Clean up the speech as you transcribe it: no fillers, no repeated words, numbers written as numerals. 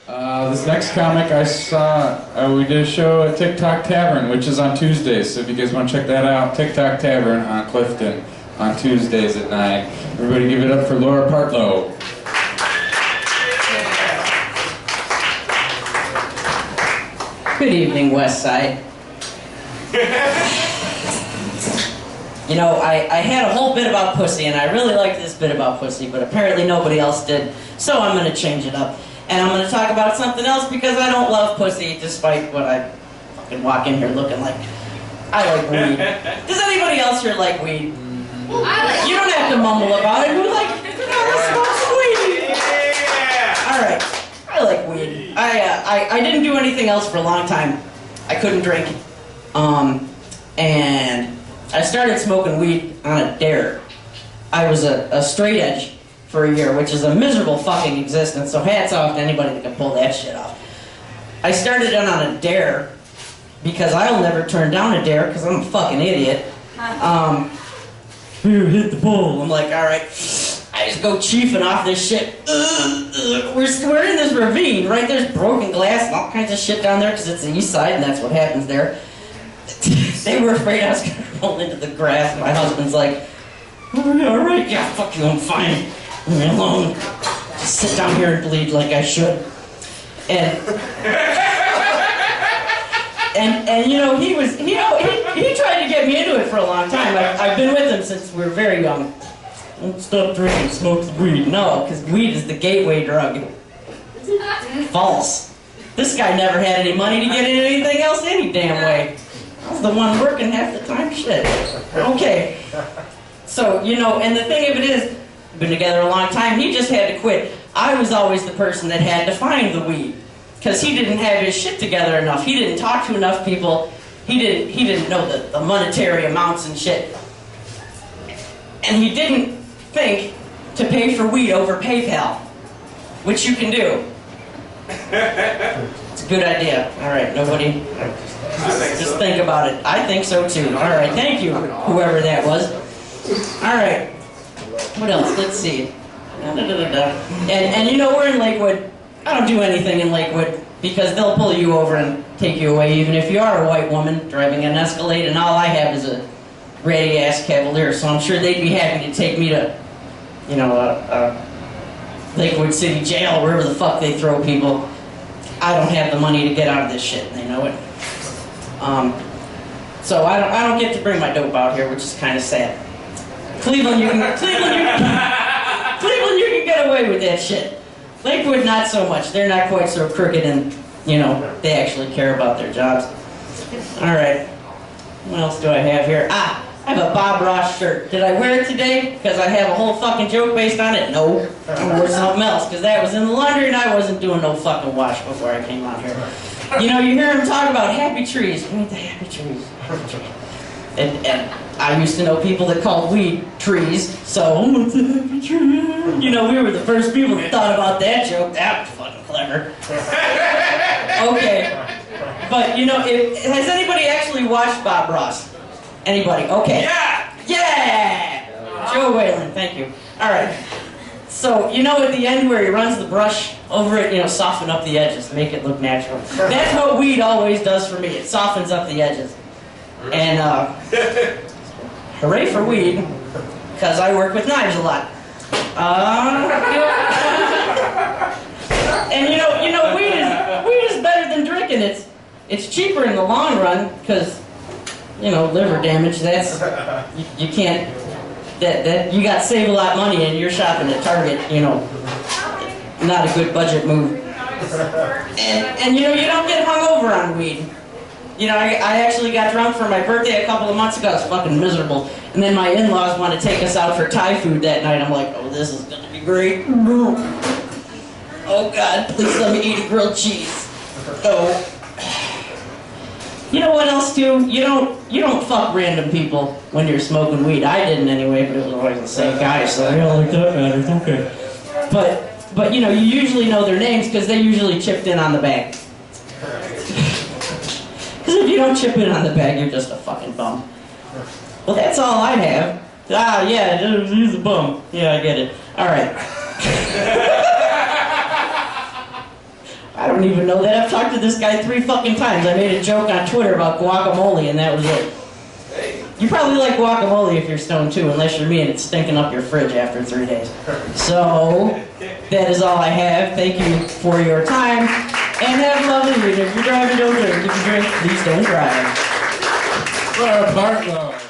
This next comic I saw, we did a show at TikTok Tavern, which is on Tuesdays, so if you guys want to check that out, TikTok Tavern on Clifton on Tuesdays at 9. Everybody give it up for Laura Partlow. Good evening, West Side. You know, I had a whole bit about pussy, and I really liked this bit about pussy, but apparently nobody else did, so I'm going to change it up. And I'm going to talk about something else because I don't love pussy, despite what I fucking walk in here looking like. I like weed. Does anybody else here like weed? You don't have to mumble about it. Who like, smokes weed? Yeah. All right. I like weed. I didn't do anything else for a long time. I couldn't drink. And I started smoking weed on a dare. I was a straight edge for a year, which is a miserable fucking existence, so hats off to anybody that can pull that shit off. I started it on a dare because I'll never turn down a dare because I'm a fucking idiot. Here, hit the pole. I'm like, alright. I just go chiefing off this shit. We're in this ravine, right? There's broken glass and all kinds of shit down there because it's the east side and that's what happens there. They were afraid I was going to roll into the grass. My husband's like, alright, yeah, fuck you, I'm fine. Leave me alone. Just sit down here and bleed like I should. And you know, he tried to get me into it for a long time. I've been with him since we were very young. Don't stop drinking, smoke the weed. No, because weed is the gateway drug. False. This guy never had any money to get into anything else any damn way. I was the one working half the time. Shit. Okay. So, you know, and the thing of it is, we've been together a long time, he just had to quit. I was always the person that had to find the weed. Because he didn't have his shit together enough. He didn't talk to enough people. He didn't know the monetary amounts and shit. And he didn't think to pay for weed over PayPal, which you can do. It's a good idea. All right, nobody, just think about it. I think so too. All right, thank you, whoever that was. All right, what else? Let's see. And you know, we're in Lakewood. I don't do anything in Lakewood because they'll pull you over and take you away, even if you are a white woman driving an Escalade, and all I have is a ratty-ass Cavalier, so I'm sure they'd be happy to take me to, you know, Lakewood City Jail, wherever the fuck they throw people. I don't have the money to get out of this shit, and they know it. So I don't get to bring my dope out here, which is kind of sad. Cleveland, you can get away with that shit. Lakewood, not so much. They're not quite so crooked, and you know, they actually care about their jobs. All right. What else do I have here? I have a Bob Ross shirt. Did I wear it today because I have a whole fucking joke based on it? No. I wore something else because that was in the laundry and I wasn't doing no fucking wash before I came out here. You know, you hear him talk about happy trees. We need the happy trees. And I used to know people that called weed trees, so what's a happy tree? You know, we were the first people that thought about that joke. That was fucking clever. Okay. But, you know, has anybody actually watched Bob Ross? Anybody? Okay. Yeah! Yeah! Joe Whalen, thank you. All right. So, you know at the end where he runs the brush over it, you know, soften up the edges, make it look natural. That's what weed always does for me. It softens up the edges. And, hooray for weed, because I work with knives a lot. And you know, weed is better than drinking. It's cheaper in the long run because, you know, liver damage. That's you can't. That you got to save a lot of money, and you're shopping at Target. You know, not a good budget move. And you know, you don't get hungover on weed. You know, I actually got drunk for my birthday a couple of months ago. I was fucking miserable. And then my in-laws want to take us out for Thai food that night. I'm like, oh, this is going to be great. Oh, God, please let me eat a grilled cheese. Oh. You know what else, too? You don't fuck random people when you're smoking weed. I didn't anyway, but it was always the same guy, so yeah, like that matters, okay. But you know, you usually know their names because they usually chipped in on the bag. Because if you don't chip in on the bag, you're just a fucking bum. Well, that's all I have. Ah, yeah, he's a bum. Yeah, I get it. All right. I don't even know that. I've talked to this guy 3 fucking times. I made a joke on Twitter about guacamole, and that was it. You probably like guacamole if you're stoned too, unless you're me and it's stinking up your fridge after 3 days. So, that is all I have. Thank you for your time, and have a lovely weekend. If you're driving, don't drink. If you drink, please don't drive. For our part, though.